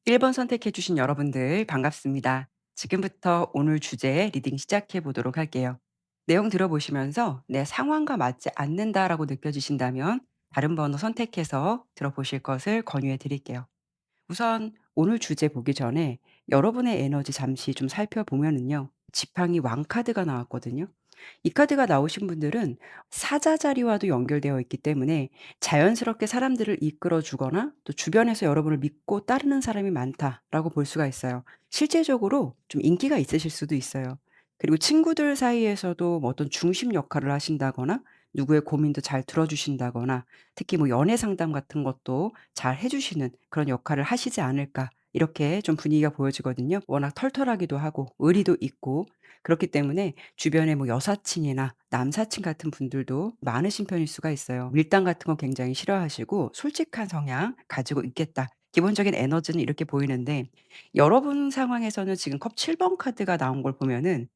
1번 선택해 주신 여러분들 반갑습니다. 지금부터 오늘 주제 리딩 시작해 보도록 할게요. 내용 들어보시면서 '내 상황과 맞지 않는다.'라고 느껴지신다면 다른 번호 선택해서 들어보실 것을 권유해 드릴게요. 우선 오늘 주제 보기 전에 여러분의 에너지 잠시 좀 살펴보면은요. 지팡이 왕카드가 나왔거든요. 이 카드가 나오신 분들은 사자 자리와도 연결되어 있기 때문에 자연스럽게 사람들을 이끌어 주거나 또 주변에서 여러분을 믿고 따르는 사람이 많다라고 볼 수가 있어요. 실제적으로 좀 인기가 있으실 수도 있어요. 그리고 친구들 사이에서도 뭐 어떤 중심 역할을 하신다거나 누구의 고민도 잘 들어주신다거나 특히 뭐 연애 상담 같은 것도 잘 해주시는 그런 역할을 하시지 않을까 이렇게 좀 분위기가 보여지거든요. 워낙 털털하기도 하고 의리도 있고 그렇기 때문에 주변에 뭐 여사친이나 남사친 같은 분들도 많으신 편일 수가 있어요. 밀당 같은 거 굉장히 싫어하시고 솔직한 성향 가지고 있겠다. 기본적인 에너지는 이렇게 보이는데 여러분 상황에서는 지금 컵 7번 카드가 나온 걸 보면은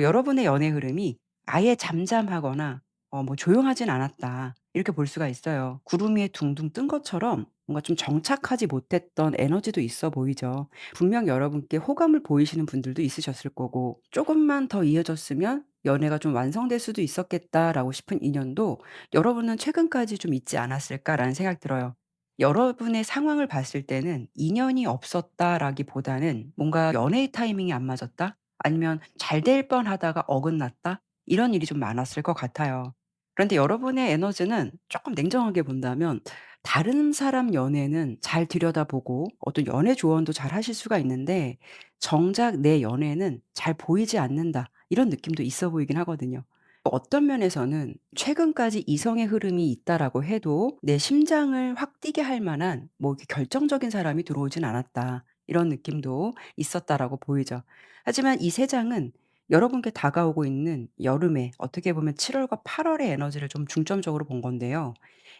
여러분의 연애 흐름이 아예 잠잠하거나 뭐 '조용하진 않았다.' 이렇게 볼 수가 있어요. 구름 위에 둥둥 뜬 것처럼 뭔가 좀 정착하지 못했던 에너지도 있어 보이죠. 분명 여러분께 호감을 보이시는 분들도 있으셨을 거고 '조금만 더 이어졌으면 연애가 좀 완성될 수도 있었겠다.'라고 싶은 인연도 여러분은 '최근까지 좀 있지 않았을까.'라는 생각이 들어요. 여러분의 상황을 봤을 때는 '인연이 없었다.'라기보다는 뭔가 '연애의 타이밍이 안 맞았다.' 아니면 '잘 될 뻔하다가 어긋났다.' 이런 일이 좀 많았을 것 같아요. 그런데 여러분의 에너지는 쪼끔 냉정하게 본다면 다른 사람 연애는 잘 들여다보고 어떤 연애 조언도 잘 하실 수가 있는데 정작 '내 연애는 잘 보이지 않는다.' 이런 느낌도 있어 보이긴 하거든요. 어떤 면에서는 '최근까지 이성의 흐름이 있다.'라고 해도 내 심장을 확 뛰게 할 만한 뭐 이렇게 '결정적인 사람이 들어오진 않았다.' 이런 느낌도 있었다라고 보이죠. 하지만 이 세 장은 여러분께 다가오고 있는 여름에 어떻게 보면 7 월과 8 월의 에너지를 좀 중점적으로 본 건데요.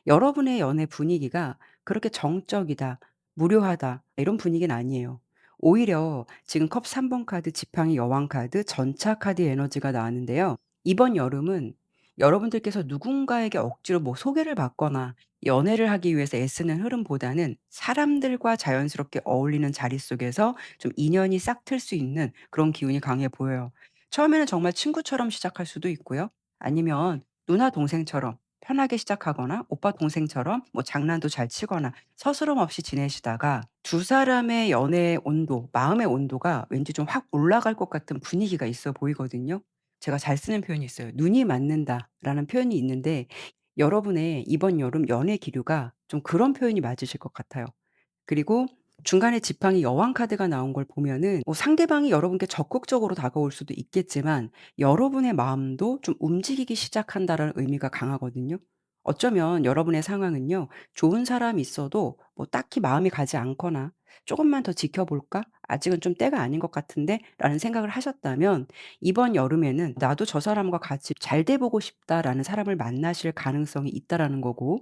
여러분의 연애 분위기가 그렇게 정적이다, 무료하다 이런 분위기는 아니에요. 오히려 지금 컵 3번 카드, 지팡이 여왕 카드, 전차 카드 에너지가 나왔는데요. 이번 여름은 여러분들께서 누군가에게 억지로 뭐 소개를 받거나 연애를 하기 위해서 애쓰는 흐름보다는 사람들과 자연스럽게 어울리는 자리 속에서 좀 인연이 싹틀 수 있는 그런 기운이 강해 보여요. 처음에는 정말 친구처럼 시작할 수도 있고요. 아니면 누나 동생처럼 편하게 시작하거나 오빠 동생처럼 뭐 장난도 잘 치거나 서스럼 없이 지내시다가 두 사람의 연애의 온도, 마음의 온도가 왠지 좀 확 올라갈 것 같은 분위기가 있어 보이거든요. 제가 잘 쓰는 표현이 있어요. "눈이 맞는다."라는 표현이 있는데 여러분의 이번 여름 연애 기류가 좀 그런 표현이 맞으실 것 같아요. 그리고 중간에 지팡이 여왕 카드가 나온 걸 보면은 뭐 상대방이 여러분께 적극적으로 다가올 수도 있겠지만 여러분의 마음도 좀 움직이기 시작한다라는 의미가 강하거든요. 어쩌면 여러분의 상황은요. 좋은 사람이 있어도 뭐 딱히 마음이 가지 않거나 '조금만 더 지켜볼까? 아직은 좀 때가 아닌 것 같은데.'라는 생각을 하셨다면 이번 여름에는 '나도 저 사람과 같이 잘 돼 보고 싶다.'라는 사람을 만나실 가능성이 있다라는 거고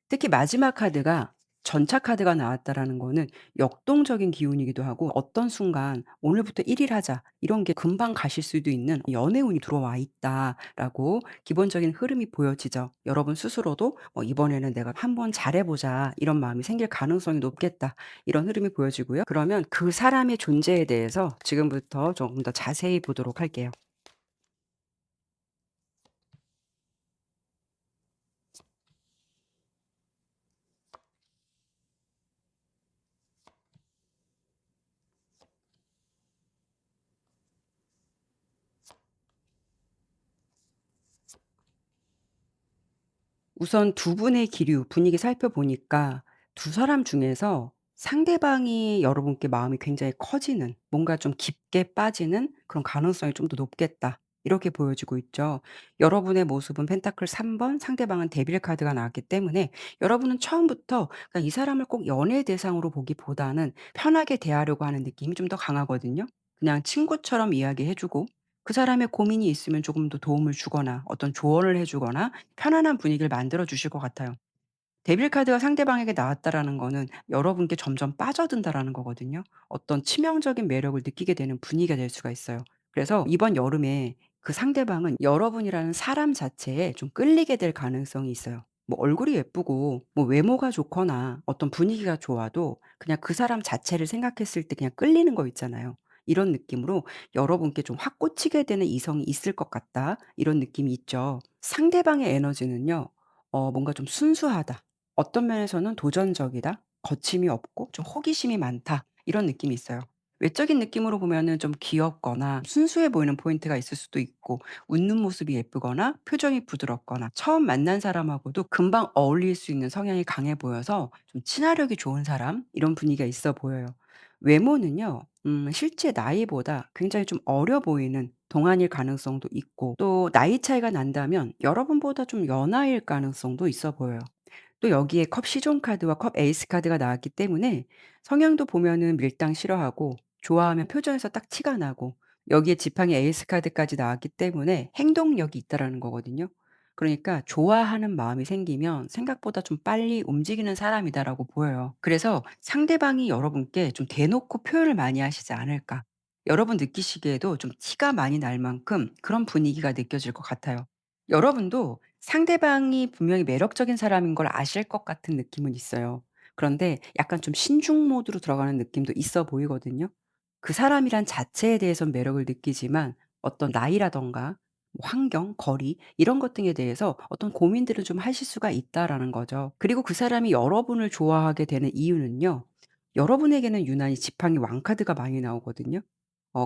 특히 마지막 카드가 전차 카드가 나왔다라는 거는 역동적인 기운이기도 하고 어떤 순간 '오늘부터 1일 하자.' 이런 게 금방 가실 수도 있는 '연애운이 들어와 있다.'라고 기본적인 흐름이 보여지죠. 여러분 스스로도 '이번에는 내가 한번 잘해 보자.' 이런 마음이 생길 가능성이 높겠다. 이런 흐름이 보여지고요. 그러면 그 사람의 존재에 대해서 지금부터 조금 더 자세히 보도록 할게요. 우선 두 분의 기류 분위기 살펴보니까 두 사람 중에서 상대방이 여러분께 마음이 굉장히 커지는 뭔가 좀 깊게 빠지는 그런 가능성이 좀 더 높겠다. 이렇게 보여지고 있죠. 여러분의 모습은 펜타클 3번 상대방은 데빌 카드가 나왔기 때문에 여러분은 처음부터 그냥 이 사람을 꼭 연애 대상으로 보기보다는 편하게 대하려고 하는 느낌이 좀 더 강하거든요. 그냥 친구처럼 이야기해 주고 그 사람의 고민이 있으면 조금 더 도움을 주거나 어떤 조언을 해 주거나 편안한 분위기를 만들어 주실 것 같아요. 데빌 카드가 상대방에게 나왔다라는 거는 여러분께 점점 빠져든다라는 거거든요. 어떤 치명적인 매력을 느끼게 되는 분위기가 될 수가 있어요. 그래서 이번 여름에 그 상대방은 여러분이라는 사람 자체에 좀 끌리게 될 가능성이 있어요. 뭐 얼굴이 예쁘고 뭐 외모가 좋거나 어떤 분위기가 좋아도 그냥 그 사람 자체를 생각했을 때 그냥 끌리는 거 있잖아요. 이런 느낌으로 여러분께 좀 확 꽂히게 되는 이성이 있을 것 같다. 이런 느낌이 있죠. 상대방의 에너지는요. 뭔가 좀 순수하다. 어떤 면에서는 도전적이다. 거침이 없고 좀 호기심이 많다. 이런 느낌이 있어요. 외적인 느낌으로 보면은 좀 귀엽거나 순수해 보이는 포인트가 있을 수도 있고 웃는 모습이 예쁘거나 표정이 부드럽거나 처음 만난 사람하고도 금방 어울릴 수 있는 성향이 강해 보여서 좀 친화력이 좋은 사람 이런 분위기가 있어 보여요. 외모는요. 실제 나이보다 굉장히 좀 어려 보이는 동안일 가능성도 있고 또 나이 차이가 난다면 여러분보다 좀 연하일 가능성도 있어 보여요. 또 여기에 컵 시종 카드와 컵 에이스 카드가 나왔기 때문에 성향도 보면은 밀당 싫어하고 좋아하면 표정에서 딱 티가 나고 여기에 지팡이 에이스 카드까지 나왔기 때문에 행동력이 있다라는 거거든요. 그러니까 좋아하는 마음이 생기면 생각보다 좀 빨리 움직이는 사람이다라고 보여요. 그래서 상대방이 여러분께 좀 대놓고 표현을 많이 하시지 않을까. 여러분 느끼시기에도 좀 티가 많이 날 만큼 그런 분위기가 느껴질 것 같아요. 여러분도 상대방이 분명히 매력적인 사람인 걸 아실 것 같은 느낌은 있어요. 그런데 약간 좀 신중 모드로 들어가는 느낌도 있어 보이거든요. 그 사람이란 자체에 대해선 매력을 느끼지만 어떤 나이라든가 뭐 환경, 거리 이런 것 등에 대해서 어떤 고민들을 좀 하실 수가 있다라는 거죠. 그리고 그 사람이 여러분을 좋아하게 되는 이유는요. 여러분에게는 유난히 지팡이 왕카드가 많이 나오거든요.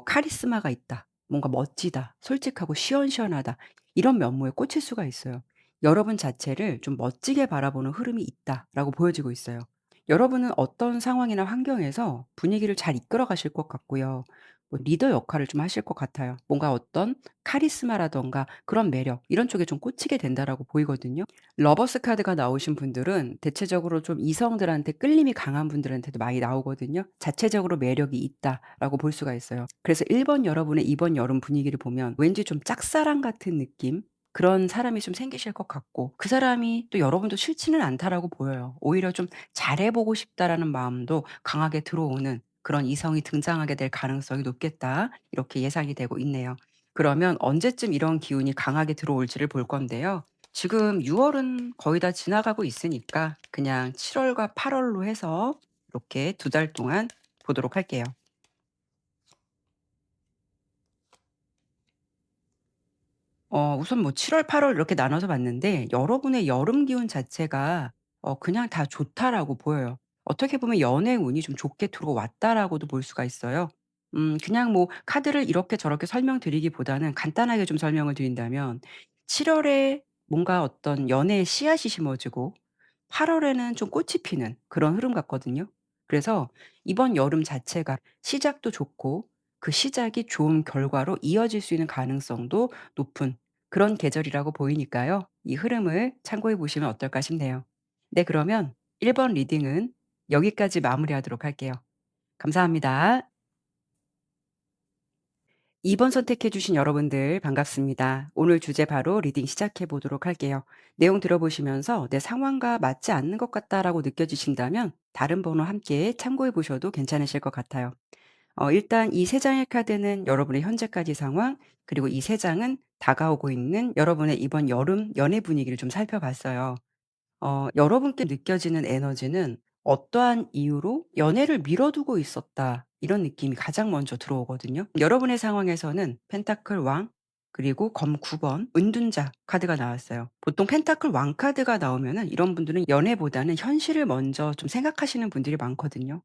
카리스마가 있다. 뭔가 멋지다. 솔직하고 시원시원하다. 이런 면모에 꽂힐 수가 있어요. 여러분 자체를 좀 멋지게 바라보는 흐름이 있다라고 보여지고 있어요. 여러분은 어떤 상황이나 환경에서 분위기를 잘 이끌어 가실 것 같고요. 뭐 리더 역할을 좀 하실 것 같아요. 뭔가 어떤 카리스마라든가 그런 매력 이런 쪽에 좀 꽂히게 된다라고 보이거든요. 러버스 카드가 나오신 분들은 대체적으로 좀 이성들한테 끌림이 강한 분들한테도 많이 나오거든요. 자체적으로 매력이 있다라고 볼 수가 있어요. 그래서 1번 여러분의 이번 여름 분위기를 보면 왠지 좀 짝사랑 같은 느낌? 그런 사람이 좀 생기실 것 같고 그 사람이 또 여러분도 싫지는 않다라고 보여요. 오히려 좀 '잘해 보고 싶다.'라는 마음도 강하게 들어오는 그런 이성이 등장하게 될 가능성이 높겠다. 이렇게 예상이 되고 있네요. 그러면 언제쯤 이런 기운이 강하게 들어올지를 볼 건데요. 지금 6 월은 거의 다 지나가고 있으니까 그냥 7 월과 8 월로 해서 이렇게 2달 동안 보도록 할게요. 우선 뭐 7 월, 8월 이렇게 나눠서 봤는데 여러분의 여름 기운 자체가 그냥 다 좋다라고 보여요. 어떻게 보면 연애 운이 좀 좋게 들어왔다라고도 볼 수가 있어요. 그냥 뭐 카드를 이렇게 저렇게 설명드리기보다는 간단하게 좀 설명을 드린다면 7 월에 뭔가 어떤 연애의 씨앗이 심어지고 8 월에는 좀 꽃이 피는 그런 흐름 같거든요. 그래서 이번 여름 자체가 시작도 좋고 그 시작이 좋은 결과로 이어질 수 있는 가능성도 높은 그런 계절이라고 보이니까요. 이 흐름을 참고해 보시면 어떨까 싶네요. 네, 그러면 1번 리딩은 여기까지 마무리하도록 할게요. 감사합니다. 2번 선택해 주신 여러분들 반갑습니다. 오늘 주제 바로 리딩 시작해 보도록 할게요. 내용 들어보시면서 '내 상황과 맞지 않는 것 같다.'라고 느껴지신다면 다른 번호 함께 참고해 보셔도 괜찮으실 것 같아요. 일단 이 3 장의 카드는 여러분의 현재까지 상황 그리고 이 3 장은 다가오고 있는 여러분의 이번 여름 연애 분위기를 좀 살펴봤어요. 여러분께 느껴지는 에너지는 어떠한 이유로 '연애를 미뤄두고 있었다.' 이런 느낌이 가장 먼저 들어오거든요. 여러분의 상황에서는 펜타클 왕 그리고 검 9번 은둔자 카드가 나왔어요. 보통 펜타클 왕 카드가 나오면은 이런 분들은 연애보다는 현실을 먼저 좀 생각하시는 분들이 많거든요.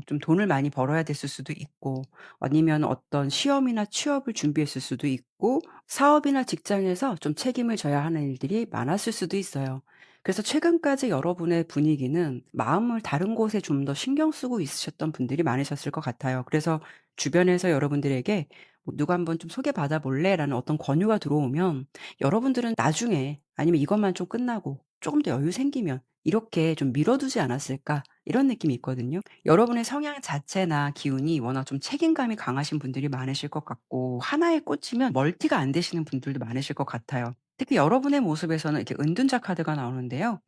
좀 돈을 많이 벌어야 됐을 수도 있고 아니면 어떤 시험이나 취업을 준비했을 수도 있고 사업이나 직장에서 좀 책임을 져야 하는 일들이 많았을 수도 있어요. 그래서 최근까지 여러분의 분위기는 마음을 다른 곳에 좀 더 신경 쓰고 있으셨던 분들이 많으셨을 것 같아요. 그래서 주변에서 여러분들에게 뭐 "누구 한번 좀 소개받아 볼래?"라는 어떤 권유가 들어오면 여러분들은 나중에 아니면 이것만 좀 끝나고 조금 더 여유 생기면 이렇게 좀 미뤄두지 않았을까 이런 느낌이 있거든요. 여러분의 성향 자체나 기운이 워낙 좀 책임감이 강하신 분들이 많으실 것 같고 하나에 꽂히면 멀티가 안 되시는 분들도 많으실 것 같아요. 특히 여러분의 모습에서는 이렇게 은둔자 카드가 나오는데요.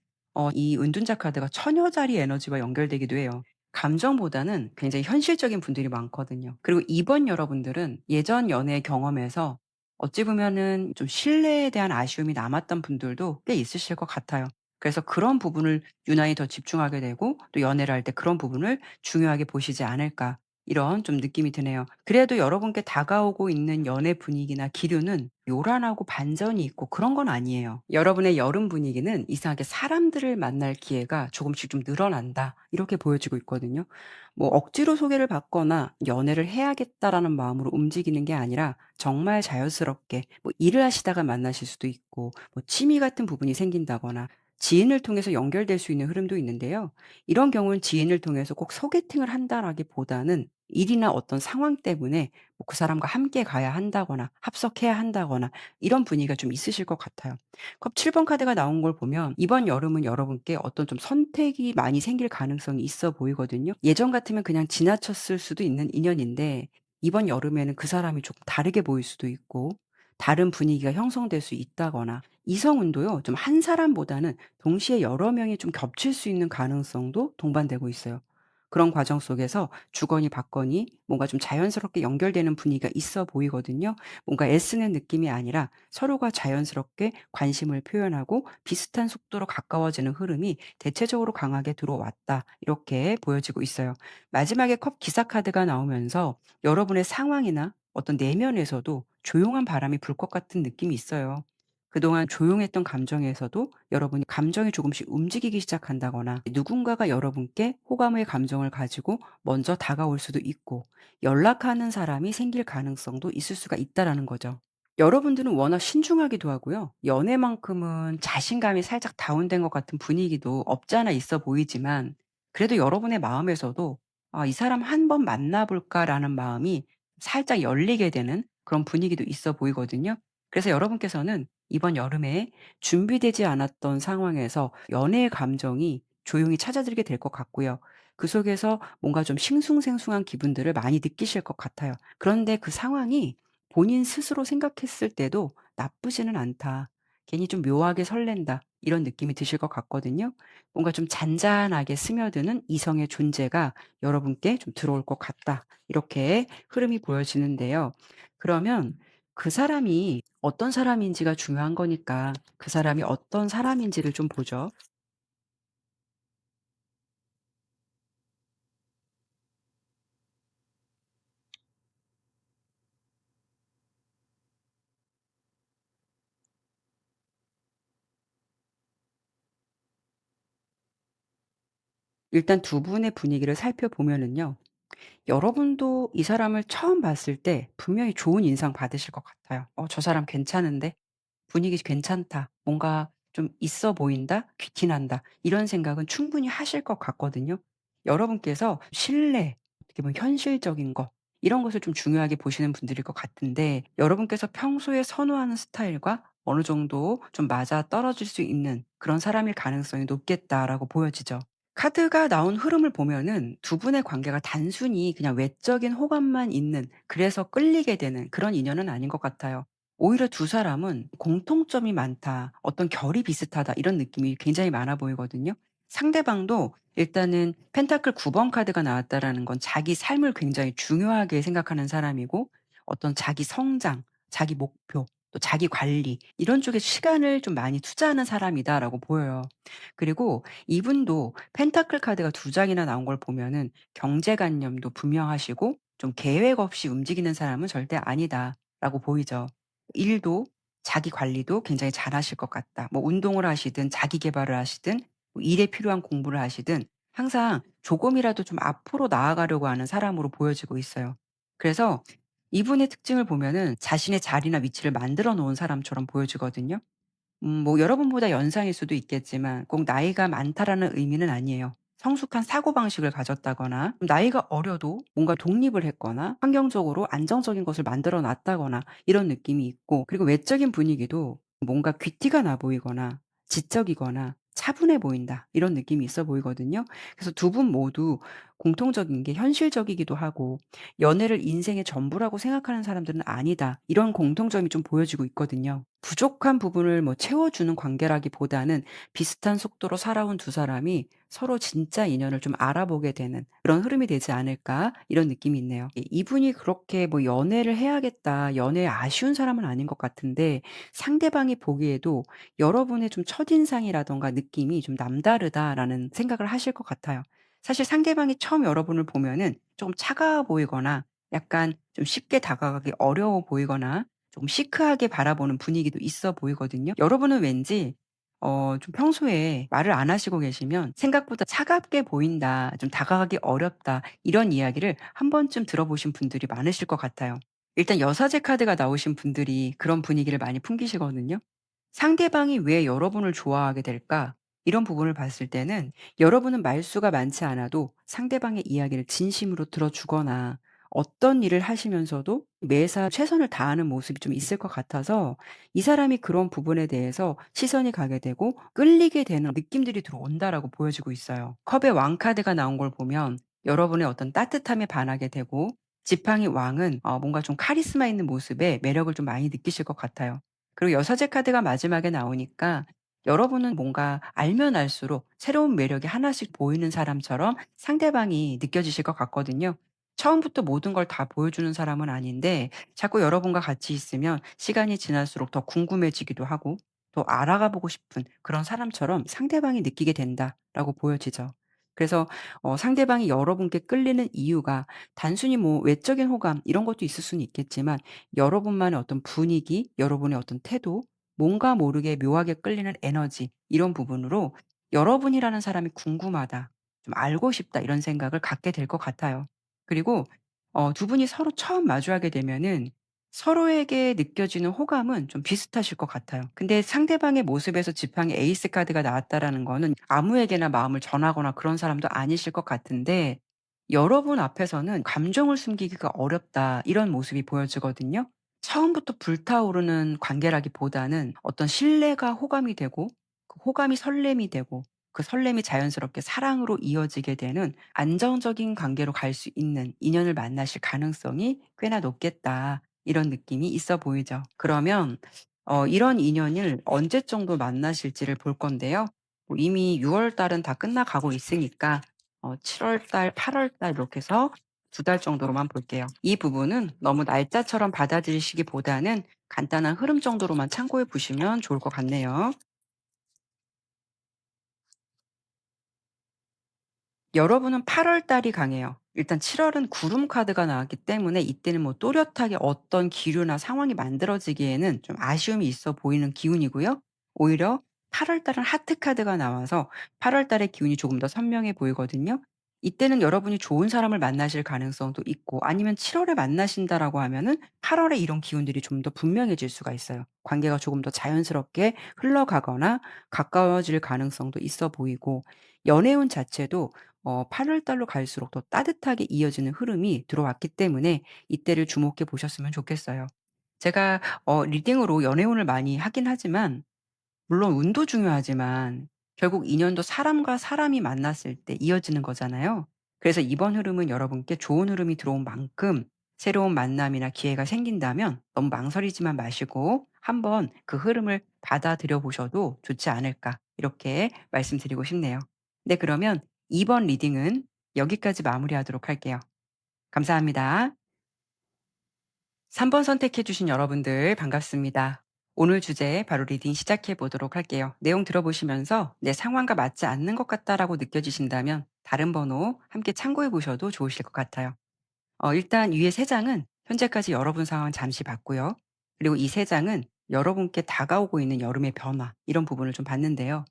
이 은둔자 카드가 처녀자리 에너지와 연결되기도 해요. 감정보다는 굉장히 현실적인 분들이 많거든요. 그리고 이번 여러분들은 예전 연애 경험에서 어찌 보면은 좀 신뢰에 대한 아쉬움이 남았던 분들도 꽤 있으실 것 같아요. 그래서 그런 부분을 유난히 더 집중하게 되고 또 연애를 할 때 그런 부분을 중요하게 보시지 않을까 이런 좀 느낌이 드네요. 그래도 여러분께 다가오고 있는 연애 분위기나 기류는 요란하고 반전이 있고 그런 건 아니에요. 여러분의 여름 분위기는 이상하게 사람들을 만날 기회가 조금씩 좀 늘어난다. 이렇게 보여지고 있거든요. 뭐 억지로 소개를 받거나 연애를 해야겠다라는 마음으로 움직이는 게 아니라 정말 자연스럽게 뭐 일을 하시다가 만나실 수도 있고 뭐 취미 같은 부분이 생긴다거나 지인을 통해서 연결될 수 있는 흐름도 있는데요. 이런 경우는 지인을 통해서 꼭 소개팅을 한다라기보다는 일이나 어떤 상황 때문에 뭐 그 사람과 함께 가야 한다거나 합석해야 한다거나 이런 분위기가 좀 있으실 것 같아요. 컵 7번 카드가 나온 걸 보면 이번 여름은 여러분께 어떤 좀 선택이 많이 생길 가능성이 있어 보이거든요. 예전 같으면 그냥 지나쳤을 수도 있는 인연인데 이번 여름에는 그 사람이 조금 다르게 보일 수도 있고 다른 분위기가 형성될 수 있다거나 이성 운도요. 좀 한 사람보다는 동시에 여러 명이 좀 겹칠 수 있는 가능성도 동반되고 있어요. 그런 과정 속에서 주거니 받거니 뭔가 좀 자연스럽게 연결되는 분위기가 있어 보이거든요. 뭔가 애쓰는 느낌이 아니라 서로가 자연스럽게 관심을 표현하고 비슷한 속도로 가까워지는 흐름이 대체적으로 강하게 들어왔다. 이렇게 보여지고 있어요. 마지막에 컵 기사 카드가 나오면서 여러분의 상황이나 어떤 내면에서도 조용한 바람이 불 것 같은 느낌이 있어요. 그동안 조용했던 감정에서도 여러분이 감정이 조금씩 움직이기 시작한다거나 누군가가 여러분께 호감의 감정을 가지고 먼저 다가올 수도 있고 연락하는 사람이 생길 가능성도 있을 수가 있다라는 거죠. 여러분들은 워낙 신중하기도 하고요. 연애만큼은 자신감이 살짝 다운된 것 같은 분위기도 없지 않아 있어 보이지만 그래도 여러분의 마음에서도 '아 이 사람 한 번 만나 볼까.'라는 마음이 살짝 열리게 되는 그런 분위기도 있어 보이거든요. 그래서 여러분께서는 이번 여름에 준비되지 않았던 상황에서 연애의 감정이 조용히 찾아들게 될 것 같고요. 그 속에서 뭔가 좀 싱숭생숭한 기분들을 많이 느끼실 것 같아요. 그런데 그 상황이 본인 스스로 생각했을 때도 '나쁘지는 않다. 괜히 좀 묘하게 설렌다.' 이런 느낌이 드실 것 같거든요. 뭔가 좀 잔잔하게 스며드는 이성의 존재가 여러분께 좀 들어올 것 같다. 이렇게 흐름이 보여지는데요. 그러면 그 사람이 어떤 사람인지가 중요한 거니까 그 사람이 어떤 사람인지를 좀 보죠. 일단 두 분의 분위기를 살펴보면은요. 여러분도 이 사람을 처음 봤을 때 분명히 좋은 인상 받으실 것 같아요. '어 저 사람 괜찮은데? 분위기 괜찮다. 뭔가 좀 있어 보인다. 귀티난다.' 이런 생각은 충분히 하실 것 같거든요. 여러분께서 신뢰, 어떻게 보면 현실적인 거 이런 것을 좀 중요하게 보시는 분들일 것 같은데 여러분께서 평소에 선호하는 스타일과 어느 정도 좀 맞아떨어질 수 있는 그런 사람일 가능성이 높겠다라고 보여지죠. 카드가 나온 흐름을 보면은 두 분의 관계가 단순히 그냥 외적인 호감만 있는 그래서 끌리게 되는 그런 인연은 아닌 것 같아요. 오히려 두 사람은 공통점이 많다. 어떤 결이 비슷하다. 이런 느낌이 굉장히 많아 보이거든요. 상대방도 일단은 펜타클 9번 카드가 나왔다라는 건 자기 삶을 굉장히 중요하게 생각하는 사람이고 어떤 자기 성장, 자기 목표, 또 자기 관리 이런 쪽에 시간을 좀 많이 투자하는 사람이다라고 보여요. 그리고 이분도 펜타클 카드가 두 장이나 나온 걸 보면은 경제관념도 분명하시고 좀 계획 없이 움직이는 사람은 절대 아니다라고 보이죠. 일도 자기 관리도 굉장히 잘하실 것 같다. 뭐 운동을 하시든 자기 계발을 하시든 뭐 일에 필요한 공부를 하시든 항상 조금이라도 좀 앞으로 나아가려고 하는 사람으로 보여지고 있어요. 그래서 이분의 특징을 보면은 자신의 자리나 위치를 만들어 놓은 사람처럼 보여지거든요. 뭐 여러분보다 연상일 수도 있겠지만 꼭 나이가 많다라는 의미는 아니에요. 성숙한 사고방식을 가졌다거나 나이가 어려도 뭔가 독립을 했거나 환경적으로 안정적인 것을 만들어 놨다거나 이런 느낌이 있고 그리고 외적인 분위기도 뭔가 귀티가 나 보이거나 지적이거나 차분해 보인다 이런 느낌이 있어 보이거든요. 그래서 두 분 모두 공통적인 게 현실적이기도 하고 '연애를 인생의 전부라고 생각하는 사람들은 아니다.' 이런 공통점이 좀 보여지고 있거든요. 부족한 부분을 뭐 채워주는 관계라기보다는 비슷한 속도로 살아온 두 사람이 서로 진짜 인연을 좀 알아보게 되는 그런 흐름이 되지 않을까 이런 느낌이 있네요. 이분이 그렇게 뭐 '연애를 해야겠다.' 연애에 아쉬운 사람은 아닌 것 같은데 상대방이 보기에도 여러분의 좀 첫인상이라든가 느낌이 좀 남다르다라는 생각을 하실 것 같아요. 사실 상대방이 처음 여러분을 보면은 좀 차가워 보이거나 약간 좀 쉽게 다가가기 어려워 보이거나 좀 시크하게 바라보는 분위기도 있어 보이거든요. 여러분은 왠지 좀 평소에 말을 안 하시고 계시면 '생각보다 차갑게 보인다. 좀 다가가기 어렵다.' 이런 이야기를 한 번쯤 들어보신 분들이 많으실 것 같아요. 일단 여사제 카드가 나오신 분들이 그런 분위기를 많이 풍기시거든요. 상대방이 왜 여러분을 좋아하게 될까? 이런 부분을 봤을 때는 여러분은 말수가 많지 않아도 상대방의 이야기를 진심으로 들어주거나 어떤 일을 하시면서도 매사 최선을 다하는 모습이 좀 있을 것 같아서 이 사람이 그런 부분에 대해서 시선이 가게 되고 끌리게 되는 느낌들이 들어온다라고 보여지고 있어요. 컵의 왕 카드가 나온 걸 보면 여러분의 어떤 따뜻함에 반하게 되고 지팡이 왕은 뭔가 좀 카리스마 있는 모습에 매력을 좀 많이 느끼실 것 같아요. 그리고 여사제 카드가 마지막에 나오니까 여러분은 뭔가 알면 알수록 새로운 매력이 하나씩 보이는 사람처럼 상대방이 느껴지실 것 같거든요. 처음부터 모든 걸 다 보여주는 사람은 아닌데 자꾸 여러분과 같이 있으면 시간이 지날수록 더 궁금해지기도 하고 더 알아가 보고 싶은 그런 사람처럼 상대방이 느끼게 된다라고 보여지죠. 그래서 상대방이 여러분께 끌리는 이유가 단순히 뭐 외적인 호감 이런 것도 있을 수는 있겠지만 여러분만의 어떤 분위기, 여러분의 어떤 태도, 뭔가 모르게 묘하게 끌리는 에너지 이런 부분으로 '여러분이라는 사람이 궁금하다. 좀 알고 싶다.' 이런 생각을 갖게 될 것 같아요. 그리고 두 분이 서로 처음 마주하게 되면은 서로에게 느껴지는 호감은 좀 비슷하실 것 같아요. 근데 상대방의 모습에서 지팡이 에이스 카드가 나왔다라는 거는 아무에게나 마음을 전하거나 그런 사람도 아니실 것 같은데 여러분 앞에서는 '감정을 숨기기가 어렵다.' 이런 모습이 보여지거든요. 처음부터 불타오르는 관계라기보다는 어떤 신뢰가 호감이 되고 그 호감이 설렘이 되고 그 설렘이 자연스럽게 사랑으로 이어지게 되는 안정적인 관계로 갈 수 있는 인연을 만나실 가능성이 꽤나 높겠다. 이런 느낌이 있어 보이죠. 그러면 이런 인연을 언제 정도 만나실지를 볼 건데요. 뭐 이미 6월 달은 다 끝나가고 있으니까 7월 달, 8월 달 이렇게 해서 2달 정도로만 볼게요. 이 부분은 너무 날짜처럼 받아들이시기보다는 간단한 흐름 정도로만 참고해 보시면 좋을 것 같네요. 여러분은 8월 달이 강해요. 일단 7 월은 구름 카드가 나왔기 때문에 이때는 뭐 또렷하게 어떤 기류나 상황이 만들어지기에는 좀 아쉬움이 있어 보이는 기운이고요. 오히려 8월 달은 하트 카드가 나와서 8월 달의 기운이 조금 더 선명해 보이거든요. 이때는 여러분이 좋은 사람을 만나실 가능성도 있고 아니면 7 월에 만나신다라고 하면은 8 월에 이런 기운들이 좀 더 분명해질 수가 있어요. 관계가 조금 더 자연스럽게 흘러가거나 가까워질 가능성도 있어 보이고 연애운 자체도 8월 달로 갈수록 더 따뜻하게 이어지는 흐름이 들어왔기 때문에 이때를 주목해 보셨으면 좋겠어요. 제가 리딩으로 연애운을 많이 하긴 하지만 물론 운도 중요하지만 결국 인연도 사람과 사람이 만났을 때 이어지는 거잖아요. 그래서 이번 흐름은 여러분께 좋은 흐름이 들어온 만큼 새로운 만남이나 기회가 생긴다면 너무 망설이지만 마시고 한번 그 흐름을 받아들여 보셔도 좋지 않을까 이렇게 말씀드리고 싶네요. 네, 그러면 이번 리딩은 여기까지 마무리하도록 할게요. 감사합니다. 3번 선택해 주신 여러분들 반갑습니다. 오늘 주제 바로 리딩 시작해 보도록 할게요. 내용 들어보시면서 '내 상황과 맞지 않는 것 같다.'라고 느껴지신다면 다른 번호 함께 참고해 보셔도 좋으실 것 같아요. 일단 위에 3 장은 현재까지 여러분 상황 잠시 봤고요. 그리고 이 3 장은 여러분께 다가오고 있는 여름의 변화 이런 부분을 좀 봤는데요.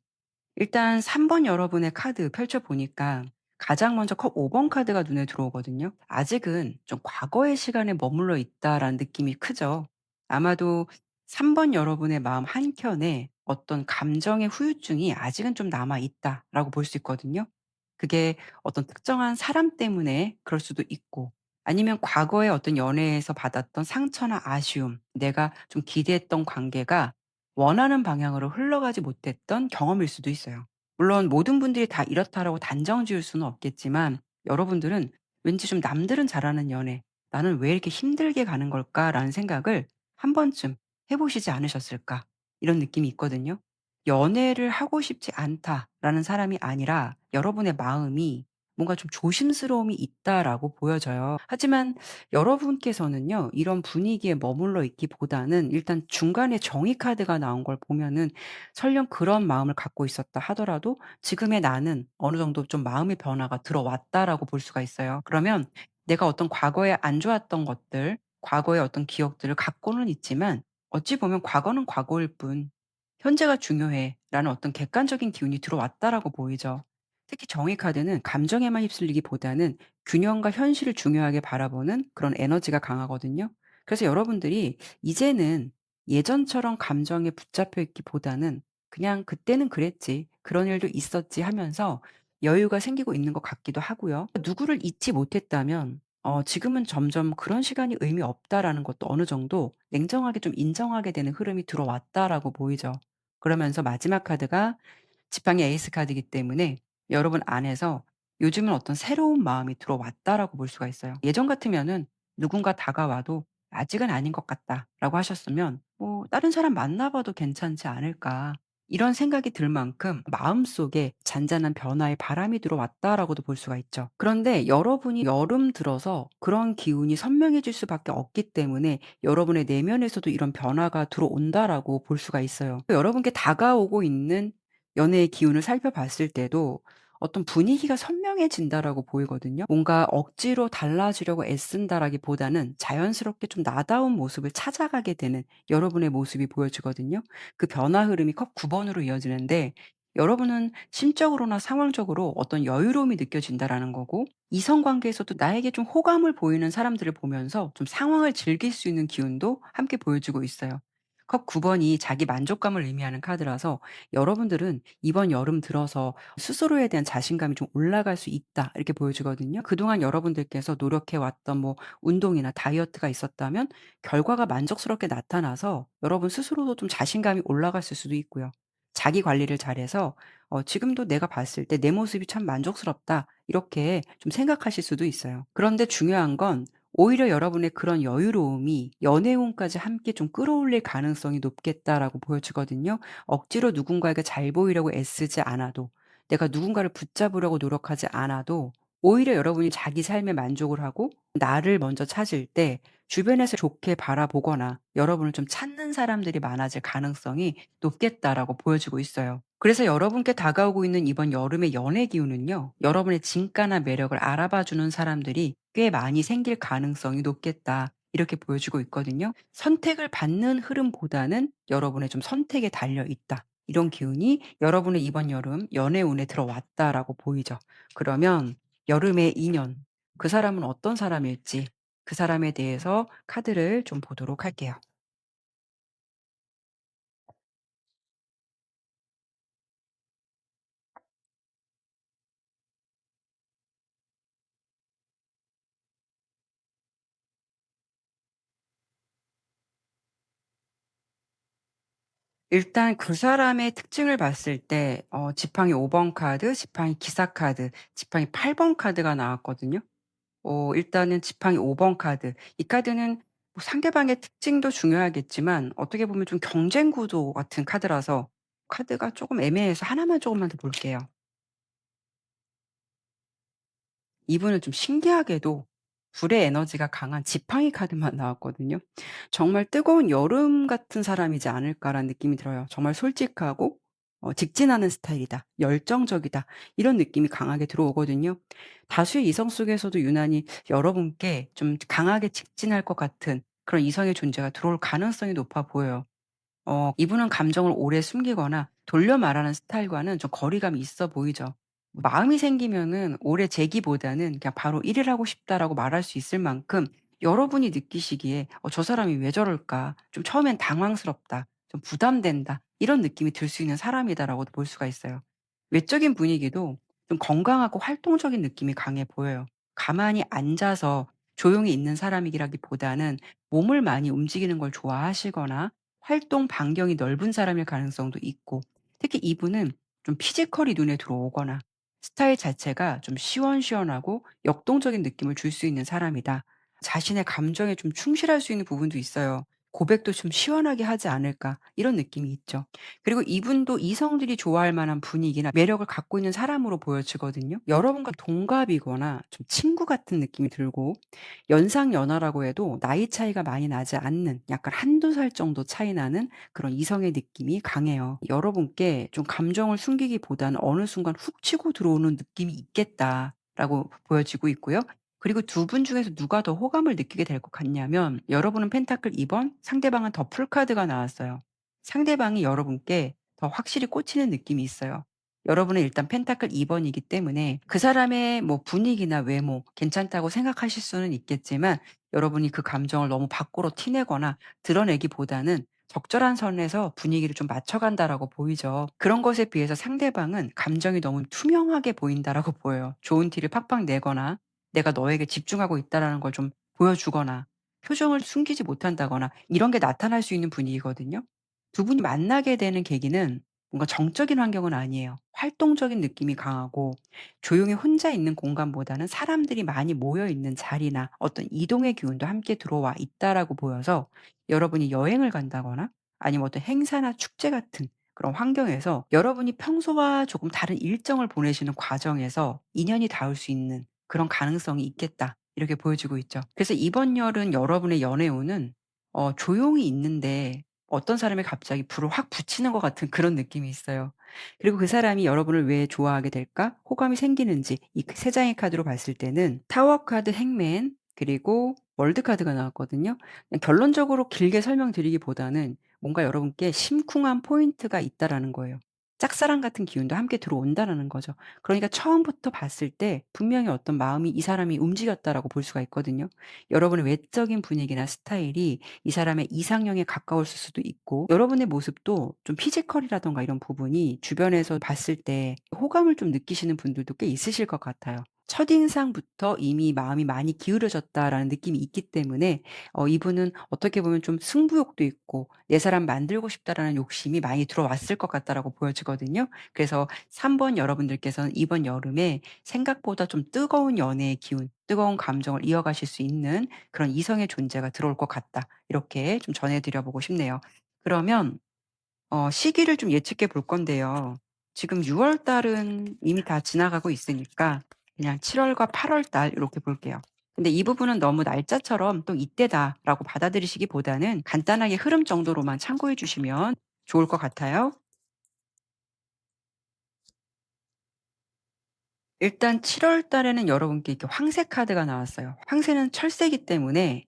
일단 3번 여러분의 카드 펼쳐 보니까 가장 먼저 컵 5번 카드가 눈에 들어오거든요. 아직은 좀 '과거의 시간에 머물러 있다.'라는 느낌이 크죠. 아마도 3번 여러분의 마음 한켠에 어떤 감정의 후유증이 아직은 좀 남아 있다라고 볼 수 있거든요. 그게 어떤 특정한 사람 때문에 그럴 수도 있고 아니면 과거의 어떤 연애에서 받았던 상처나 아쉬움, 내가 좀 기대했던 관계가 원하는 방향으로 흘러가지 못했던 경험일 수도 있어요. 물론 모든 분들이 다 이렇다라고 단정 지을 수는 없겠지만 여러분들은 왠지 좀 '남들은 잘하는 연애, 나는 왜 이렇게 힘들게 가는 걸까?'라는 생각을 한 번쯤 해 보시지 않으셨을까, 이런 느낌이 있거든요. '연애를 하고 싶지 않다.'라는 사람이 아니라 여러분의 마음이 뭔가 좀 '조심스러움이 있다.'라고 보여져요. 하지만 여러분께서는요, 이런 분위기에 머물러 있기보다는 일단 중간에 정의 카드가 나온 걸 보면은 설령 그런 마음을 갖고 있었다 하더라도 지금의 나는 어느 정도 좀 마음의 변화가 들어왔다라고 볼 수가 있어요. 그러면 내가 어떤 과거에 안 좋았던 것들, 과거의 어떤 기억들을 갖고는 있지만 어찌 보면 '과거는 과거일 뿐 현재가 중요해.'라는 어떤 객관적인 기운이 들어왔다라고 보이죠. 특히 정의 카드는 감정에만 휩쓸리기보다는 균형과 현실을 중요하게 바라보는 그런 에너지가 강하거든요. 그래서 여러분들이 이제는 예전처럼 감정에 붙잡혀 있기보다는 그냥 '그때는 그랬지. 그런 일도 있었지.' 하면서 여유가 생기고 있는 것 같기도 하고요. 누구를 잊지 못했다면 지금은 점점 '그런 시간이 의미 없다.'라는 것도 어느 정도 냉정하게 좀 인정하게 되는 흐름이 들어왔다라고 보이죠. 그러면서 마지막 카드가 지팡이 에이스 카드이기 때문에 여러분 안에서 요즘은 어떤 새로운 마음이 들어왔다라고 볼 수가 있어요. 예전 같으면은 누군가 다가와도 '아직은 아닌 것 같다.'라고 하셨으면 '뭐 다른 사람 만나 봐도 괜찮지 않을까.' 이런 생각이 들 만큼 마음속에 잔잔한 변화의 바람이 들어왔다라고도 볼 수가 있죠. 그런데 여러분이 여름 들어서 그런 기운이 선명해질 수밖에 없기 때문에 여러분의 내면에서도 이런 변화가 들어온다라고 볼 수가 있어요. 여러분께 다가오고 있는 연애의 기운을 살펴봤을 때도 어떤 분위기가 선명해진다라고 보이거든요. 뭔가 억지로 달라지려고 애쓴다라기보다는 자연스럽게 좀 나다운 모습을 찾아가게 되는 여러분의 모습이 보여지거든요. 그 변화 흐름이 컵 9 번으로 이어지는데 여러분은 심적으로나 상황적으로 어떤 여유로움이 느껴진다라는 거고, 이성 관계에서도 나에게 좀 호감을 보이는 사람들을 보면서 좀 상황을 즐길 수 있는 기운도 함께 보여주고 있어요. 컵 9 번이 자기 만족감을 의미하는 카드라서 여러분들은 이번 여름 들어서 스스로에 대한 자신감이 좀 올라갈 수 있다, 이렇게 보여지거든요. 그동안 여러분들께서 노력해 왔던 뭐 운동이나 다이어트가 있었다면 결과가 만족스럽게 나타나서 여러분 스스로도 좀 자신감이 올라갔을 수도 있고요. 자기 관리를 잘해서 '지금도 내가 봤을 때 내 모습이 참 만족스럽다.' 이렇게 좀 생각하실 수도 있어요. 그런데 중요한 건 오히려 여러분의 그런 여유로움이 연애운까지 함께 좀 끌어올릴 가능성이 높겠다라고 보여지거든요. 억지로 누군가에게 잘 보이려고 애쓰지 않아도, 내가 누군가를 붙잡으려고 노력하지 않아도 오히려 여러분이 자기 삶에 만족을 하고 나를 먼저 찾을 때 주변에서 좋게 바라보거나 여러분을 좀 찾는 사람들이 많아질 가능성이 높겠다라고 보여지고 있어요. 그래서 여러분께 다가오고 있는 이번 여름의 연애 기운은요, 여러분의 진가나 매력을 알아봐 주는 사람들이 꽤 많이 생길 가능성이 높겠다, 이렇게 보여지고 있거든요. 선택을 받는 흐름보다는 여러분의 좀 선택에 달려 있다, 이런 기운이 여러분의 이번 여름 연애운에 들어왔다라고 보이죠. 그러면 여름의 인연, 그 사람은 어떤 사람일지 그 사람에 대해서 카드를 좀 보도록 할게요. 일단 그 사람의 특징을 봤을 때 지팡이 5번 카드, 지팡이 기사 카드, 지팡이 8번 카드가 나왔거든요. 일단은 지팡이 5번 카드. 이 카드는 뭐 상대방의 특징도 중요하겠지만 어떻게 보면 좀 경쟁 구도 같은 카드라서 카드가 쪼금 애매해서 하나만 쪼금만 더 볼게요. 이분은 좀 신기하게도 불의 에너지가 강한 지팡이 카드만 나왔거든요. '정말 뜨거운 여름 같은 사람이지 않을까.'라는 느낌이 들어요. 정말 솔직하고 직진하는 스타일이다, 열정적이다, 이런 느낌이 강하게 들어오거든요. 다수의 이성 속에서도 유난히 여러분께 좀 강하게 직진할 것 같은 그런 이성의 존재가 들어올 가능성이 높아 보여요. 이분은 감정을 오래 숨기거나 돌려 말하는 스타일과는 좀 거리감이 있어 보이죠. 마음이 생기면은 오래 재기보다는 그냥 바로 "일 일 하고 싶다."라고 말할 수 있을 만큼 여러분이 느끼시기에 '저 사람이 왜 저럴까? 좀 처음엔 당황스럽다. 좀 부담된다.' 이런 느낌이 들 수 있는 사람이다라고도 볼 수가 있어요. 외적인 분위기도 좀 건강하고 활동적인 느낌이 강해 보여요. 가만히 앉아서 조용히 있는 사람이라기보다는 몸을 많이 움직이는 걸 좋아하시거나 활동 반경이 넓은 사람일 가능성도 있고, 특히 이분은 좀 피지컬이 눈에 들어오거나 스타일 자체가 좀 시원시원하고 역동적인 느낌을 줄 수 있는 사람이다. 자신의 감정에 좀 충실할 수 있는 부분도 있어요. 고백도 좀 시원하게 하지 않을까 이런 느낌이 있죠. 그리고 이분도 이성들이 좋아할 만한 분위기나 매력을 갖고 있는 사람으로 보여지거든요. 여러분과 동갑이거나 좀 친구 같은 느낌이 들고 연상연하라고 해도 나이 차이가 많이 나지 않는 약간 한두 살 정도 차이 나는 그런 이성의 느낌이 강해요. 여러분께 좀 감정을 숨기기보다는 어느 순간 훅 치고 들어오는 느낌이 있겠다라고 보여지고 있고요. 그리고 두 분 중에서 누가 더 호감을 느끼게 될 것 같냐면 여러분은 펜타클 2번, 상대방은 더 풀 카드가 나왔어요. 상대방이 여러분께 더 확실히 꽂히는 느낌이 있어요. 여러분은 일단 펜타클 2 번이기 때문에 그 사람의 뭐 분위기나 외모 괜찮다고 생각하실 수는 있겠지만 여러분이 그 감정을 너무 밖으로 티내거나 드러내기보다는 적절한 선에서 분위기를 좀 맞춰간다라고 보이죠. 그런 것에 비해서 상대방은 감정이 너무 투명하게 보인다라고 보여요. 좋은 티를 팍팍 내거나 내가 너에게 집중하고 있다라는 걸 좀 보여주거나 표정을 숨기지 못한다거나 이런 게 나타날 수 있는 분위기거든요. 두 분이 만나게 되는 계기는 뭔가 정적인 환경은 아니에요. 활동적인 느낌이 강하고 조용히 혼자 있는 공간보다는 사람들이 많이 모여 있는 자리나 어떤 이동의 기운도 함께 들어와 있다라고 보여서 여러분이 여행을 간다거나 아니면 어떤 행사나 축제 같은 그런 환경에서 여러분이 평소와 조금 다른 일정을 보내시는 과정에서 인연이 닿을 수 있는 그런 가능성이 있겠다. 이렇게 보여지고 있죠. 그래서 이번 열은 여러분의 연애 운은 조용히 있는데 어떤 사람이 갑자기 불을 확 붙이는 것 같은 그런 느낌이 있어요. 그리고 그 사람이 여러분을 왜 좋아하게 될까? 호감이 생기는지 이 세 장의 카드로 봤을 때는 타워 카드, 행맨 그리고 월드 카드가 나왔거든요. 그냥 결론적으로 길게 설명드리기보다는 뭔가 여러분께 심쿵한 포인트가 있다라는 거예요. 짝사랑 같은 기운도 함께 들어온다라는 거죠. 그러니까 처음부터 봤을 때 분명히 어떤 마음이 이 사람이 움직였다라고 볼 수가 있거든요. 여러분의 외적인 분위기나 스타일이 이 사람의 이상형에 가까웠을 수도 있고 여러분의 모습도 좀 피지컬이라든가 이런 부분이 주변에서 봤을 때 호감을 좀 느끼시는 분들도 꽤 있으실 것 같아요. 첫인상부터 이미 마음이 많이 기울어졌다라는 느낌이 있기 때문에 이분은 어떻게 보면 좀 승부욕도 있고 '내 사람 만들고 싶다.'라는 욕심이 많이 들어왔을 것 같다라고 보여지거든요. 그래서 3번 여러분들께서는 이번 여름에 생각보다 좀 뜨거운 연애의 기운, 뜨거운 감정을 이어가실 수 있는 그런 이성의 존재가 들어올 것 같다. 이렇게 좀 전해 드려 보고 싶네요. 그러면 시기를 좀 예측해 볼 건데요. 지금 6월 달은 이미 다 지나가고 있으니까 그냥 7 월과 8월 달 이렇게 볼게요. 근데 이 부분은 너무 날짜처럼 또 이때다라고 받아들이시기보다는 간단하게 흐름 정도로만 참고해 주시면 좋을 것 같아요. 일단 7월 달에는 여러분께 이렇게 황새 카드가 나왔어요. 황새는 철새이기 때문에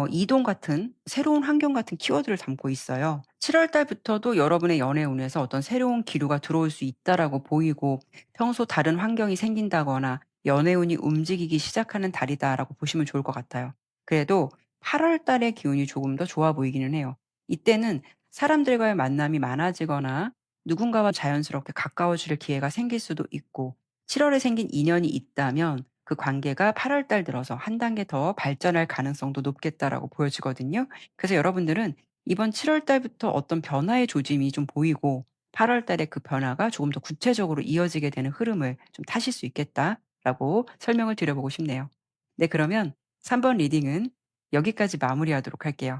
이동 같은 새로운 환경 같은 키워드를 담고 있어요. 7월 달부터도 여러분의 연애 운에서 어떤 새로운 기류가 들어올 수 있다라고 보이고 평소 다른 환경이 생긴다거나 연애 운이 움직이기 시작하는 달이다라고 보시면 좋을 것 같아요. 그래도 8월 달의 기운이 조금 더 좋아 보이기는 해요. 이때는 사람들과의 만남이 많아지거나 누군가와 자연스럽게 가까워질 기회가 생길 수도 있고 7 월에 생긴 인연이 있다면 그 관계가 8월 달 들어서 한 단계 더 발전할 가능성도 높겠다라고 보여지거든요. 그래서 여러분들은 이번 7월 달부터 어떤 변화의 조짐이 좀 보이고 8월 달에 그 변화가 조금 더 구체적으로 이어지게 되는 흐름을 좀 타실 수 있겠다라고 설명을 드려 보고 싶네요. 네, 그러면 3번 리딩은 여기까지 마무리하도록 할게요.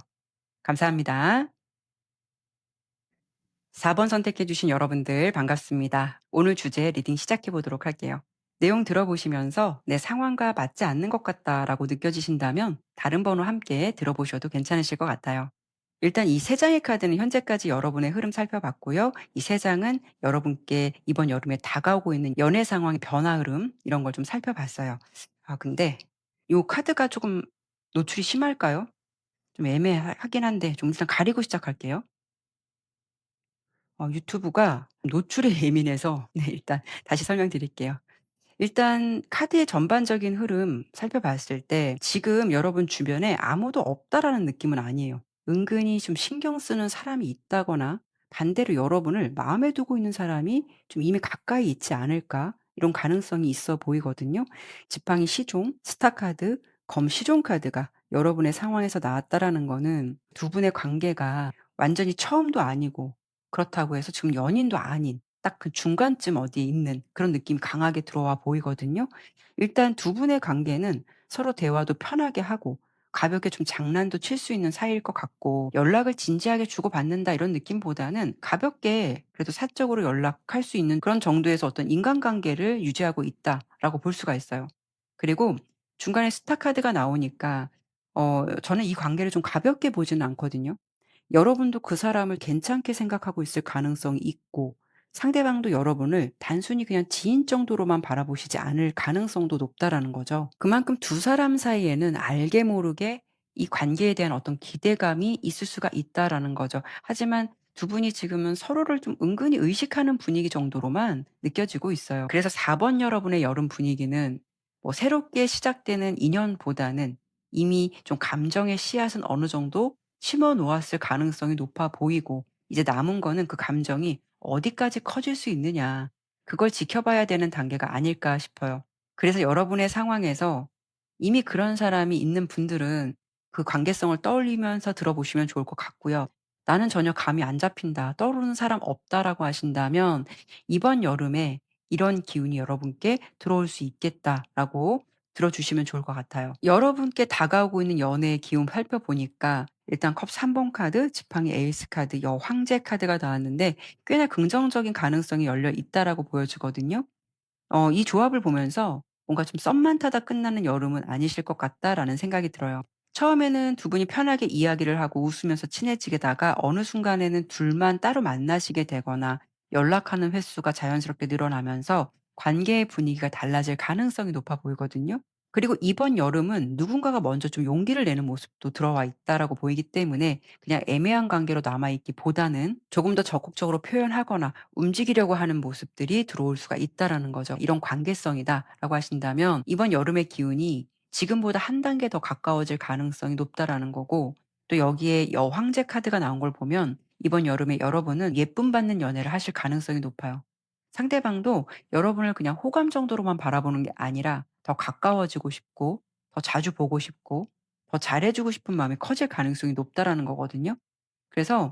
감사합니다. 4번 선택해 주신 여러분들 반갑습니다. 오늘 주제 리딩 시작해 보도록 할게요. 내용 들어보시면서 '내 상황과 맞지 않는 것 같다.'라고 느껴지신다면 다른 번호 함께 들어보셔도 괜찮으실 것 같아요. 일단 이 세 장의 카드는 현재까지 여러분의 흐름 살펴봤고요. 이 세 장은 여러분께 이번 여름에 다가오고 있는 연애 상황의 변화 흐름 이런 걸 좀 살펴봤어요. 근데 요 카드가 조금 노출이 심할까요? 좀 애매하긴 한데 좀 일단 가리고 시작할게요. 유튜브가 노출에 예민해서 네, 일단 다시 설명드릴게요. 일단 카드의 전반적인 흐름 살펴봤을 때 지금 여러분 주변에 아무도 없다라는 느낌은 아니에요. 은근히 좀 신경 쓰는 사람이 있다거나 반대로 여러분을 마음에 두고 있는 사람이 좀 이미 가까이 있지 않을까 이런 가능성이 있어 보이거든요. 지팡이 시종, 스타 카드, 검 시종 카드가 여러분의 상황에서 나왔다라는 거는 두 분의 관계가 완전히 처음도 아니고 그렇다고 해서 지금 연인도 아닌 딱 그 중간쯤 어디에 있는 그런 느낌이 강하게 들어와 보이거든요. 일단 두 분의 관계는 서로 대화도 편하게 하고 가볍게 좀 장난도 칠 수 있는 사이일 것 같고, 연락을 진지하게 주고받는다 이런 느낌보다는 가볍게 그래도 사적으로 연락할 수 있는 그런 정도에서 어떤 인간관계를 유지하고 있다라고 볼 수가 있어요. 그리고 중간에 스타 카드가 나오니까 저는 이 관계를 좀 가볍게 보지는 않거든요. 여러분도 그 사람을 괜찮게 생각하고 있을 가능성이 있고, 상대방도 여러분을 단순히 그냥 지인 정도로만 바라보시지 않을 가능성도 높다라는 거죠. 그만큼 두 사람 사이에는 알게 모르게 이 관계에 대한 어떤 기대감이 있을 수가 있다라는 거죠. 하지만 두 분이 지금은 서로를 좀 은근히 의식하는 분위기 정도로만 느껴지고 있어요. 그래서 4번 여러분의 여름 분위기는 뭐 새롭게 시작되는 인연보다는 이미 좀 감정의 씨앗은 어느 정도 심어 놓았을 가능성이 높아 보이고, 이제 남은 거는 그 감정이 어디까지 커질 수 있느냐, 그걸 지켜봐야 되는 단계가 아닐까 싶어요. 그래서 여러분의 상황에서 이미 그런 사람이 있는 분들은 그 관계성을 떠올리면서 들어보시면 좋을 것 같고요. '나는 전혀 감이 안 잡힌다. 떠오르는 사람 없다.'라고 하신다면 이번 여름에 '이런 기운이 여러분께 들어올 수 있겠다.'라고 들어주시면 좋을 것 같아요. 여러분께 다가오고 있는 연애의 기운 살펴보니까 일단 컵 3번 카드, 지팡이 에이스 카드, 여황제 카드가 나왔는데 꽤나 긍정적인 가능성이 열려 있다라고 보여지거든요. 이 조합을 보면서 뭔가 좀 '썸만 타다 끝나는 여름은 아니실 것 같다.'라는 생각이 들어요. 처음에는 두 분이 편하게 이야기를 하고 웃으면서 친해지게다가 어느 순간에는 둘만 따로 만나시게 되거나 연락하는 횟수가 자연스럽게 늘어나면서 관계의 분위기가 달라질 가능성이 높아 보이거든요. 그리고 이번 여름은 누군가가 먼저 좀 용기를 내는 모습도 들어와 있다라고 보이기 때문에 그냥 애매한 관계로 남아 있기보다는 조금 더 적극적으로 표현하거나 움직이려고 하는 모습들이 들어올 수가 있다라는 거죠. "이런 관계성이다."라고 하신다면 이번 여름의 기운이 지금보다 한 단계 더 가까워질 가능성이 높다라는 거고, 또 여기에 여황제 카드가 나온 걸 보면 이번 여름에 여러분은 예쁨 받는 연애를 하실 가능성이 높아요. 상대방도 여러분을 그냥 호감 정도로만 바라보는 게 아니라 더 가까워지고 싶고, 더 자주 보고 싶고, 더 잘해 주고 싶은 마음이 커질 가능성이 높다라는 거거든요. 그래서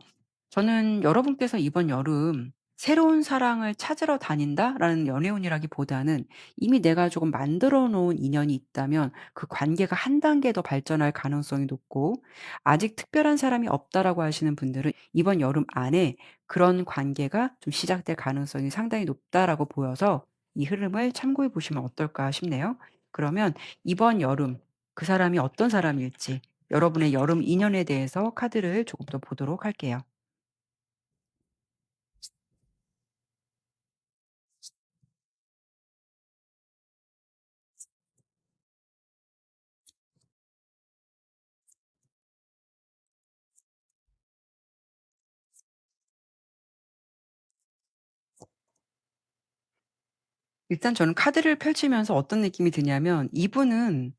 저는 여러분께서 이번 여름 '새로운 사랑을 찾으러 다닌다.'라는 연애운이라기보다는 이미 내가 조금 만들어 놓은 인연이 있다면 그 관계가 한 단계 더 발전할 가능성이 높고, 아직 특별한 사람이 없다라고 하시는 분들은 이번 여름 안에 그런 관계가 좀 시작될 가능성이 상당히 높다라고 보여서 이 흐름을 참고해 보시면 어떨까 싶네요. 그러면 이번 여름 그 사람이 어떤 사람일지, 여러분의 여름 인연에 대해서 카드를 조금 더 보도록 할게요. 일단 저는 카드를 펼치면서 어떤 느낌이 드냐면 이분은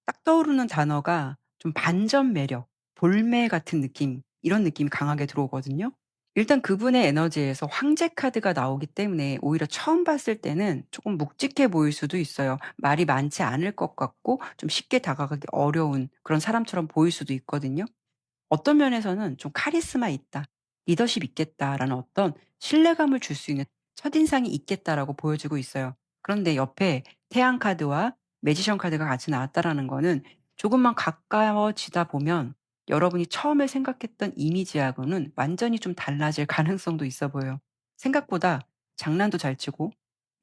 딱 떠오르는 단어가 좀 반전 매력, 볼매 같은 느낌, 이런 느낌이 강하게 들어오거든요. 일단 그분의 에너지에서 황제 카드가 나오기 때문에 오히려 처음 봤을 때는 조금 묵직해 보일 수도 있어요. 말이 많지 않을 것 같고 좀 쉽게 다가가기 어려운 그런 사람처럼 보일 수도 있거든요. 어떤 면에서는 좀 '카리스마 있다. 리더십 있겠다.'라는 어떤 신뢰감을 줄 수 있는 첫인상이 있겠다라고 보여지고 있어요. 그런데 옆에 태양 카드와 매지션 카드가 같이 나왔다라는 거는 조금만 가까워지다 보면 여러분이 처음에 생각했던 이미지하고는 완전히 좀 달라질 가능성도 있어 보여요. 생각보다 장난도 잘 치고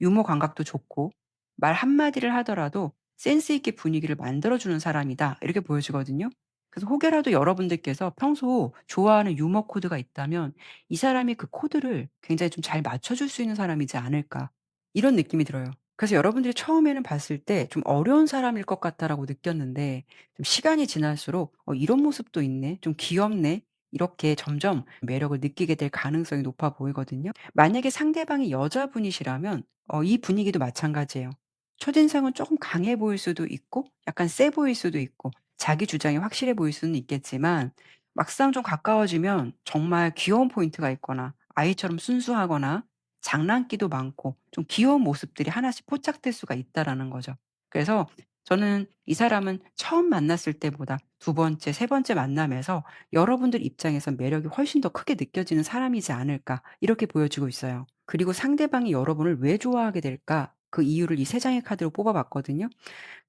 유머 감각도 좋고 말 한마디를 하더라도 센스 있게 분위기를 만들어 주는 사람이다, 이렇게 보여지거든요. 그래서 혹여라도 여러분들께서 평소 좋아하는 유머 코드가 있다면 이 사람이 그 코드를 굉장히 좀 잘 맞춰줄 수 있는 사람이지 않을까, 이런 느낌이 들어요. 그래서 여러분들이 처음에는 봤을 때 '좀 어려운 사람일 것 같다.'라고 느꼈는데 좀 시간이 지날수록 '이런 모습도 있네. 좀 귀엽네.' 이렇게 점점 매력을 느끼게 될 가능성이 높아 보이거든요. 만약에 상대방이 여자분이시라면 이 분위기도 마찬가지예요. 첫인상은 쪼금 강해 보일 수도 있고 약간 세 보일 수도 있고 자기 주장이 확실해 보일 수는 있겠지만, 막상 좀 가까워지면 정말 귀여운 포인트가 있거나 아이처럼 순수하거나 장난기도 많고 좀 귀여운 모습들이 하나씩 포착될 수가 있다라는 거죠. 그래서 저는 이 사람은 처음 만났을 때보다 두 번째, 세 번째 만남에서 여러분들 입장에선 매력이 훨씬 더 크게 느껴지는 사람이지 않을까, 이렇게 보여지고 있어요. 그리고 상대방이 여러분을 왜 좋아하게 될까? 그 이유를 이 세 장의 카드로 뽑아 봤거든요.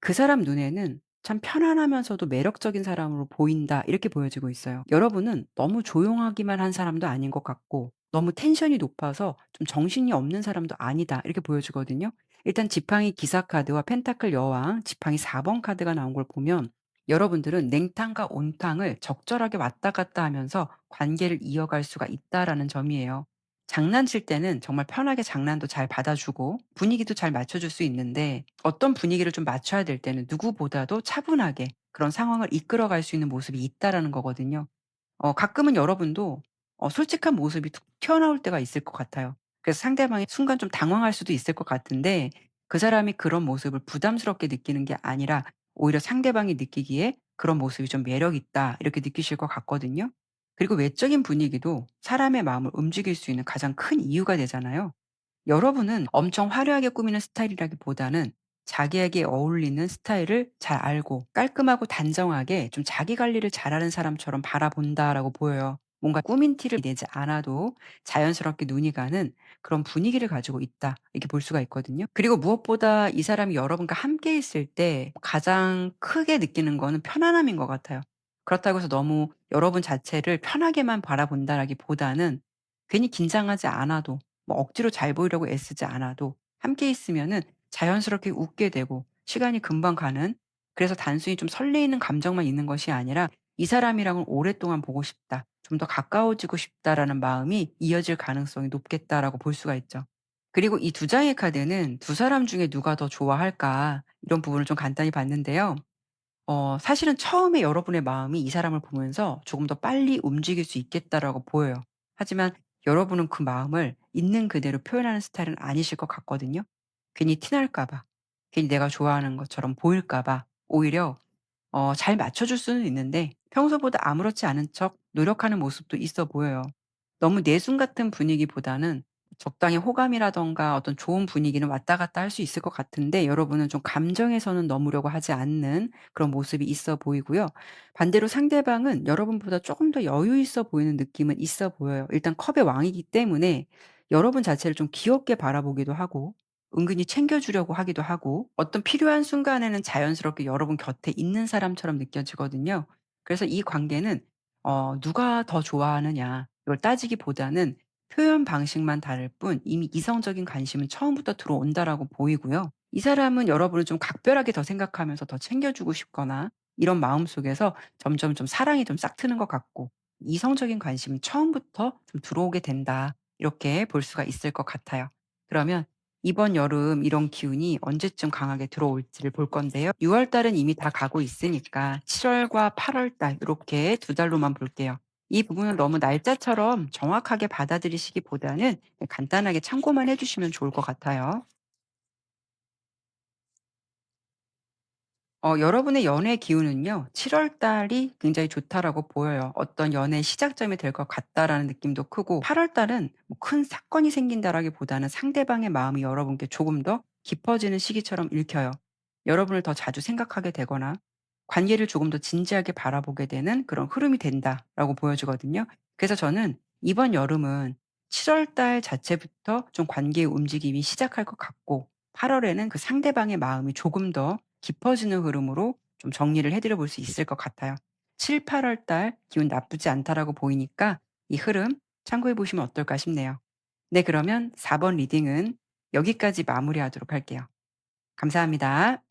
그 사람 눈에는 참 편안하면서도 매력적인 사람으로 보인다 이렇게 보여지고 있어요. 여러분은 너무 조용하기만 한 사람도 아닌 것 같고 너무 텐션이 높아서 좀 정신이 없는 사람도 아니다 이렇게 보여지거든요. 일단 지팡이 기사 카드와 펜타클 여왕, 지팡이 4번 카드가 나온 걸 보면 여러분들은 냉탕과 온탕을 적절하게 왔다 갔다 하면서 관계를 이어갈 수가 있다라는 점이에요. 장난칠 때는 정말 편하게 장난도 잘 받아주고 분위기도 잘 맞춰줄 수 있는데 어떤 분위기를 좀 맞춰야 될 때는 누구보다도 차분하게 그런 상황을 이끌어갈 수 있는 모습이 있다라는 거거든요. 가끔은 여러분도 솔직한 모습이 툭 튀어나올 때가 있을 것 같아요. 그래서 상대방이 순간 좀 당황할 수도 있을 것 같은데 그 사람이 그런 모습을 부담스럽게 느끼는 게 아니라 오히려 상대방이 느끼기에 '그런 모습이 좀 매력 있다.' 이렇게 느끼실 것 같거든요. 그리고 외적인 분위기도 사람의 마음을 움직일 수 있는 가장 큰 이유가 되잖아요. 여러분은 엄청 화려하게 꾸미는 스타일이라기보다는 자기에게 어울리는 스타일을 잘 알고 깔끔하고 단정하게 좀 자기 관리를 잘하는 사람처럼 바라본다라고 보여요. 뭔가 꾸민 티를 내지 않아도 자연스럽게 눈이 가는 그런 분위기를 가지고 있다. 이렇게 볼 수가 있거든요. 그리고 무엇보다 이 사람이 여러분과 함께 있을 때 가장 크게 느끼는 거는 편안함인 것 같아요. 그렇다고 해서 너무 여러분 자체를 편하게만 바라본다라기보다는 괜히 긴장하지 않아도 뭐 억지로 잘 보이려고 애쓰지 않아도 함께 있으면은 자연스럽게 웃게 되고 시간이 금방 가는, 그래서 단순히 좀 설레이는 감정만 있는 것이 아니라 '이 사람이랑은 오랫동안 보고 싶다. 좀 더 가까워지고 싶다.'라는 마음이 이어질 가능성이 높겠다라고 볼 수가 있죠. 그리고 이 두 장의 카드는 '두 사람 중에 누가 더 좋아할까?' 이런 부분을 좀 간단히 봤는데요. 사실은 처음에 여러분의 마음이 이 사람을 보면서 조금 더 빨리 움직일 수 있겠다라고 보여요. 하지만 여러분은 그 마음을 있는 그대로 표현하는 스타일은 아니실 것 같거든요. 괜히 티 날까 봐, 괜히 내가 좋아하는 것처럼 보일까 봐 오히려 잘 맞춰줄 수는 있는데 평소보다 아무렇지 않은 척 노력하는 모습도 있어 보여요. 너무 내숭 같은 분위기보다는 적당히 호감이라든가 어떤 좋은 분위기는 왔다 갔다 할 수 있을 것 같은데 여러분은 좀 감정에서는 넘으려고 하지 않는 그런 모습이 있어 보이고요. 반대로 상대방은 여러분보다 조금 더 여유 있어 보이는 느낌은 있어 보여요. 일단 컵의 왕이기 때문에 여러분 자체를 좀 귀엽게 바라보기도 하고 은근히 챙겨주려고 하기도 하고 어떤 필요한 순간에는 자연스럽게 여러분 곁에 있는 사람처럼 느껴지거든요. 그래서 이 관계는 누가 더 좋아하느냐 이걸 따지기보다는 표현 방식만 다를 뿐 이미 이성적인 관심은 처음부터 들어온다라고 보이고요. 이 사람은 여러분을 좀 각별하게 더 생각하면서 더 챙겨주고 싶거나 이런 마음 속에서 점점 좀 사랑이 좀 싹 트는 것 같고 이성적인 관심이 처음부터 좀 들어오게 된다. 이렇게 볼 수가 있을 것 같아요. 그러면 이번 여름 이런 기운이 언제쯤 강하게 들어올지를 볼 건데요. 6월 달은 이미 다 가고 있으니까 7 월과 8월 달 요렇게 두 달로만 볼게요. 이 부분은 너무 날짜처럼 정확하게 받아들이시기보다는 간단하게 참고만 해 주시면 좋을 것 같아요. 여러분의 연애 기운은요. 7월 달이 굉장히 좋다라고 보여요. 어떤 연애의 시작점이 될 것 같다라는 느낌도 크고 8월 달은 뭐 큰 사건이 생긴다라기보다는 상대방의 마음이 여러분께 조금 더 깊어지는 시기처럼 읽혀요. 여러분을 더 자주 생각하게 되거나 관계를 조금 더 진지하게 바라보게 되는 그런 흐름이 된다라고 보여지거든요. 그래서 저는 이번 여름은 7월 달 자체부터 좀 관계의 움직임이 시작할 것 같고 8 월에는 그 상대방의 마음이 조금 더 깊어지는 흐름으로 좀 정리를 해 드려 볼 수 있을 것 같아요. 7-8월 달 기운 나쁘지 않다라고 보이니까 이 흐름 참고해 보시면 어떨까 싶네요. 네, 그러면 4번 리딩은 여기까지 마무리하도록 할게요. 감사합니다.